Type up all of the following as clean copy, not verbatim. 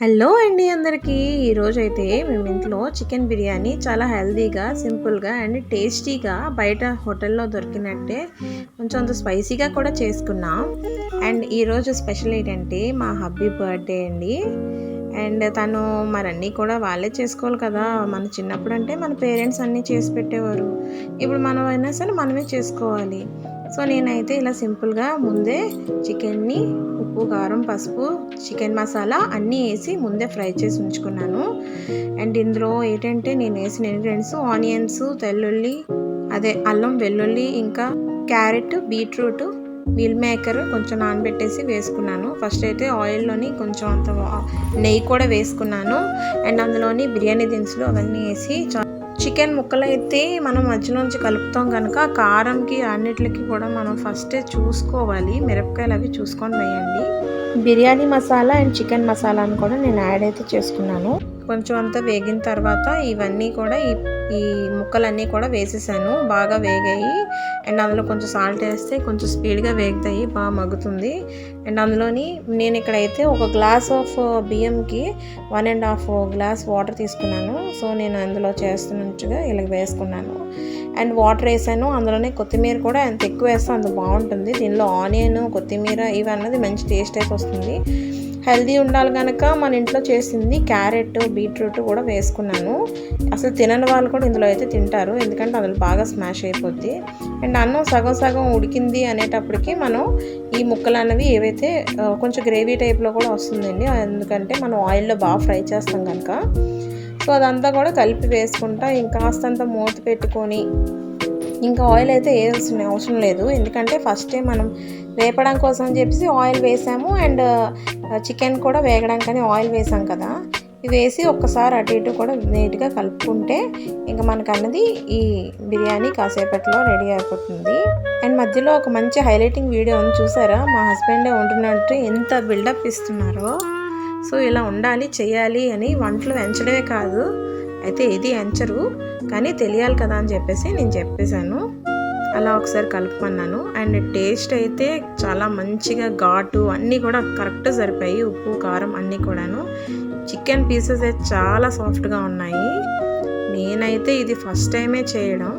Hello అండి అందరికీ ఈరోజైతే మేము ఇంట్లో చికెన్ బిర్యానీ చాలా హెల్తీగా సింపుల్గా అండ్ టేస్టీగా బయట హోటల్లో దొరికినట్టే కొంచెం అంత స్పైసీగా కూడా చేసుకున్నాం. అండ్ ఈరోజు స్పెషల్ ఏంటంటే మా హబ్బీ బర్త్డే అండి. అండ్ తను మరన్నీ కూడా వాళ్ళే చేసుకోవాలి కదా. మన చిన్నప్పుడు అంటే మన పేరెంట్స్ అన్నీ చేసి పెట్టేవారు. ఇప్పుడు మనం అయినా సరే మనమే చేసుకోవాలి. సో నేనైతే ఇలా సింపుల్గా ముందే చికెన్ని ఉప్పు, కారం, పసుపు, చికెన్ మసాలా అన్నీ వేసి ముందే ఫ్రై చేసి ఉంచుకున్నాను. అండ్ ఇందులో ఏంటంటే నేను వేసిన ఇంగ్రీడియంట్స్ ఆనియన్స్, తెల్లుల్లి, అల్లం, వెల్లుల్లి, ఇంకా క్యారెట్, బీట్రూట్, మీల్ మేకర్ కొంచెం నానబెట్టేసి వేసుకున్నాను. ఫస్ట్ అయితే ఆయిల్లోని కొంచెం అంత నెయ్యి కూడా వేసుకున్నాను. అండ్ అందులోని బిర్యానీ దినుసులు అవన్నీ వేసి చికెన్ ముక్కలు అయితే మనం మధ్యలోంచి కలుపుతాం కనుక కారంకి అన్నిటికి కూడా మనం ఫస్టే చూసుకోవాలి. మిరపకాయలు అవి చూసుకొని వేయండి. బిర్యానీ మసాలా అండ్ చికెన్ మసాలాను కూడా నేను యాడ్ అయితే చేసుకున్నాను. కొంచెం అంతా వేగిన తర్వాత ఇవన్నీ కూడా ఈ ముక్కలన్నీ కూడా వేసేసాను. బాగా వేగాయి. అండ్ అందులో కొంచెం సాల్ట్ వేస్తే కొంచెం స్పీడ్గా వేగుతాయి, బాగా మగ్గుతుంది. అండ్ అందులోని నేను ఇక్కడైతే ఒక గ్లాస్ ఆఫ్ బియ్యంకి 1.5 గ్లాస్ వాటర్ తీసుకున్నాను. సో నేను అందులో చేస్తున్నట్టుగా ఇలా వేసుకున్నాను. అండ్ వాటర్ వేసాను. అందులోనే కొత్తిమీర కూడా ఎంత ఎక్కువ వేస్తే అంత బాగుంటుంది. దీనిలో ఆనియన్, కొత్తిమీర ఇవన్నది మంచి టేస్ట్ అయితే వస్తుంది. హెల్దీ ఉండాలి కనుక మన ఇంట్లో చేసింది క్యారెట్, బీట్రూట్ కూడా వేసుకున్నాను. అసలు తినని వాళ్ళు కూడా ఇందులో అయితే తింటారు, ఎందుకంటే అందులో బాగా స్మాష్ అయిపోద్ది. అండ్ అన్నం సగం సగం ఉడికింది అనేటప్పటికి మనం ఈ ముక్కలు అనేవి ఏవైతే కొంచెం గ్రేవీ టైప్లో కూడా వస్తుందండి, ఎందుకంటే మనం ఆయిల్లో బాగా ఫ్రై చేస్తాం కనుక. సో అదంతా కూడా కలిపి వేసుకుంటా ఇంకాస్తంత మూత పెట్టుకొని, ఇంకా ఆయిల్ అయితే వేయాల్సిన అవసరం లేదు, ఎందుకంటే ఫస్టే మనం వేపడం కోసం చెప్పేసి ఆయిల్ వేసాము. అండ్ చికెన్ కూడా వేగడానికని ఆయిల్ వేసాం కదా, ఇవి వేసి ఒక్కసారి అటు ఇటు కూడా నీట్గా కలుపుకుంటే ఇంకా మనకన్నది ఈ బిర్యానీ కాసేపట్లో రెడీ అయిపోతుంది. అండ్ మధ్యలో ఒక మంచి హైలైటింగ్ వీడియో ఉంది చూసారా, మా హస్బెండే వండినట్టు ఎంత బిల్డప్ ఇస్తున్నారో. సో ఇలా ఉండాలి, చేయాలి అని వంటలు ఎంచడమే కాదు, అయితే ఇది ఎంచరు కానీ తెలియాలి కదా అని చెప్పేసి నేను చెప్పేశాను. అలా ఒకసారి కలుపుకున్నాను. అండ్ టేస్ట్ అయితే చాలా మంచిగా ఘాటు అన్నీ కూడా కరెక్ట్ సరిపోయి, ఉప్పు, కారం అన్నీ కూడాను. చికెన్ పీసెస్ అయితే చాలా సాఫ్ట్గా ఉన్నాయి. నేనైతే ఇది ఫస్ట్ టైమే చేయడం,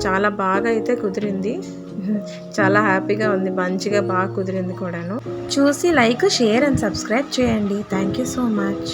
చాలా బాగా అయితే కుదిరింది. చాలా హ్యాపీగా ఉంది, మంచిగా బాగా కుదిరింది కూడాను. చూసి లైక్, షేర్ అండ్ సబ్స్క్రైబ్ చేయండి. Thank you so much.